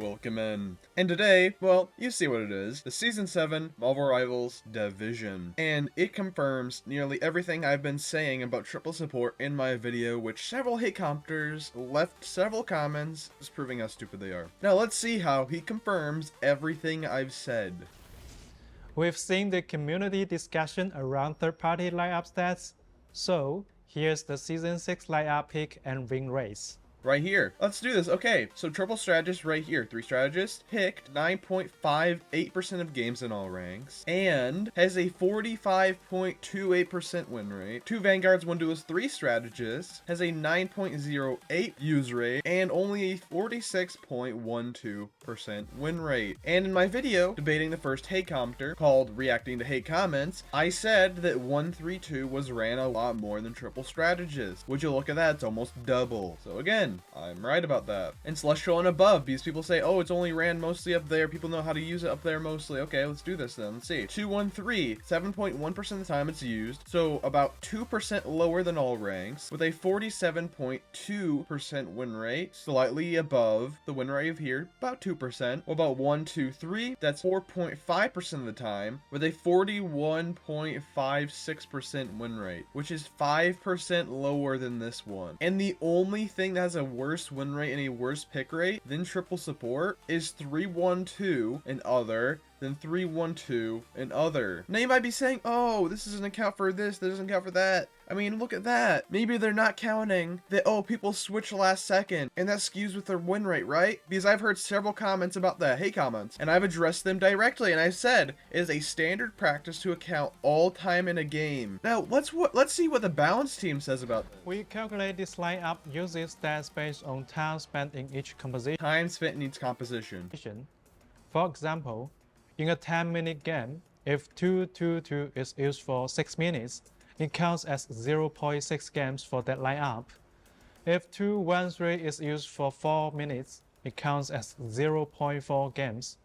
Welcome in. And today, well, you see what it is. The Season 7 Marvel Rivals Division. And it confirms nearly everything I've been saying about triple support in my video, which several hate commenters left several comments, just proving how stupid they are. Now let's see how he confirms everything I've said. We've seen the community discussion around third-party lineup stats, so here's the Season 6 lineup pick and win race. Right here. Let's do this. Okay, so triple strategist right here. 3 strategists picked 9.58% of games in all ranks and has a 45.28% win rate. 2 vanguards, 1 duelist, 3 strategists has a 9.08 use rate and only a 46.12% win rate. And in my video debating the first hate commenter called Reacting to Hate Comments, I said that 132 was ran a lot more than triple strategist. Would you look at that? It's almost double. So again, I'm right about that. And Celestial and above, because people say, oh, it's only ran mostly up there. People know how to use it up there mostly. Okay, let's do this then. Let's see. 213, 7.1% of the time it's used. So about 2% lower than all ranks with a 47.2% win rate. Slightly above the win rate of here, about 2%. What about 123? That's 4.5% of the time with a 41.56% win rate, which is 5% lower than this one. And the only thing that has a worse win rate and a worse pick rate than triple support is 312 and other, then 312 and other. Now you might be saying, oh, this doesn't account for this, this doesn't account for that. I mean, look at that. Maybe they're not counting that, oh, people switch last second and that skews with their win rate, right? Because I've heard several comments about that, hate comments, and I've addressed them directly, and I've said it is a standard practice to account all time in a game. Now, let's see what the balance team says about this. We calculate this lineup using stats based on time spent in each composition. Time spent in each composition. For example, in a 10-minute game, if 2-2-2 is used for 6 minutes, it counts as 0.6 games for that lineup. If 2-1-3 is used for 4 minutes, it counts as 0.4 games.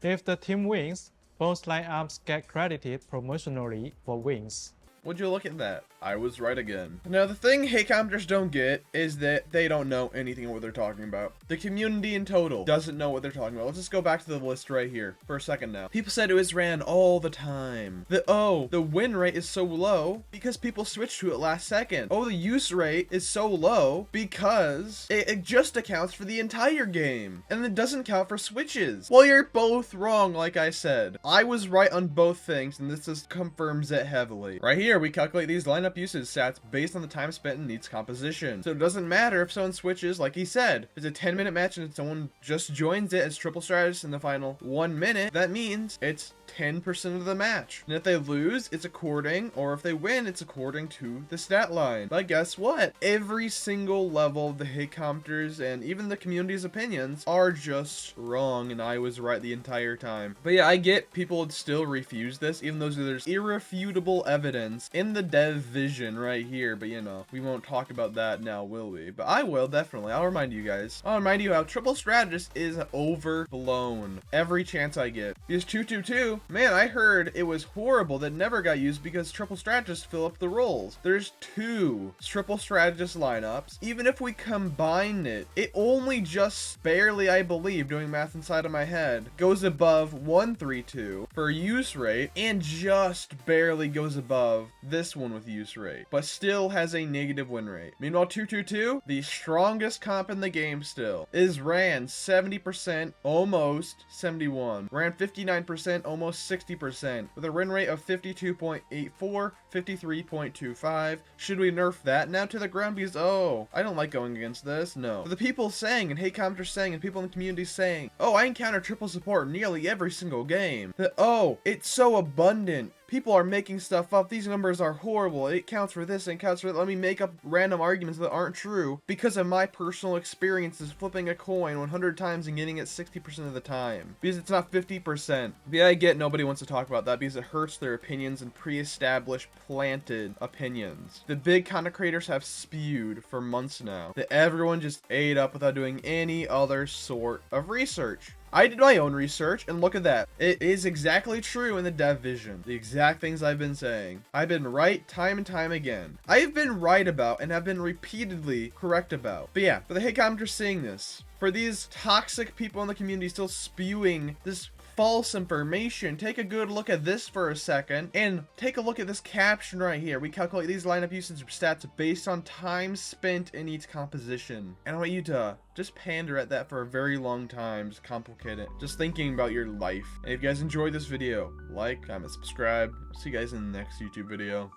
If the team wins, both lineups get credited promotionally for wins. Would you look at that? I was right again. Now, the thing hate commenters don't get is that they don't know anything of what they're talking about. The community in total doesn't know what they're talking about. Let's just go back to the list right here for a second now. People said it was ran all the time. The win rate is so low because people switched to it last second. Oh, the use rate is so low because it just accounts for the entire game and it doesn't count for switches. Well, you're both wrong, like I said. I was right on both things, and this just confirms it heavily. Right here, we calculate these lineup usage stats based on the time spent in each composition. So it doesn't matter if someone switches, like he said. If it's a 10-minute match and someone just joins it as triple strategist in the final 1 minute, that means it's 10% of the match. And if they lose, it's according, or if they win, it's according to the stat line. But guess what? Every single level of the hate commenters and even the community's opinions are just wrong, and I was right the entire time. But yeah, I get people would still refuse this, even though there's irrefutable evidence in the division right here. But you know, we won't talk about that now, will we? But I will, definitely. I'll remind you guys. I'll remind you how triple strategist is overblown every chance I get. Because 222, man, I heard it was horrible that never got used because triple strategists fill up the roles. There's 2 triple strategist lineups. Even if we combine it, it only just barely, I believe, doing math inside of my head, goes above 132 for use rate and just barely goes above this one with use rate, but still has a negative win rate. Meanwhile, 222, the strongest comp in the game still, is ran 70%, almost 71, ran 59%, almost 60%, with a win rate of 52.84, 53.25. Should we nerf that now to the ground? Because, oh, I don't like going against this. No. For the people saying, and hate commenters saying, and people in the community saying, oh, I encounter triple support nearly every single game. That, oh, it's so abundant. People are making stuff up. These numbers are horrible. It counts for this and counts for that. Let me make up random arguments that aren't true because of my personal experiences flipping a coin 100 times and getting it 60% of the time. Because it's not 50%. Yeah, I get nobody wants to talk about that because it hurts their opinions and pre-established planted opinions. The big content creators have spewed for months now that everyone just ate up without doing any other sort of research. I did my own research, and look at that. It is exactly true in the division. The exact things I've been saying. I've been right time and time again. I have been right about and have been repeatedly correct about. But yeah, for the hate commenters seeing this, For these toxic people in the community still spewing this false information, take a good look at this for a second and take a look at this caption right here. We calculate these lineup usage stats based on time spent in each composition. And I want you to just pander at that for a very long time, just complicate it, just thinking about your life. And if you guys enjoyed this video, like, comment, subscribe. See you guys in the next YouTube video.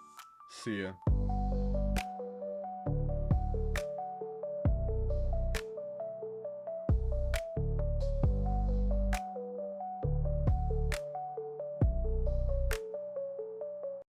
See ya.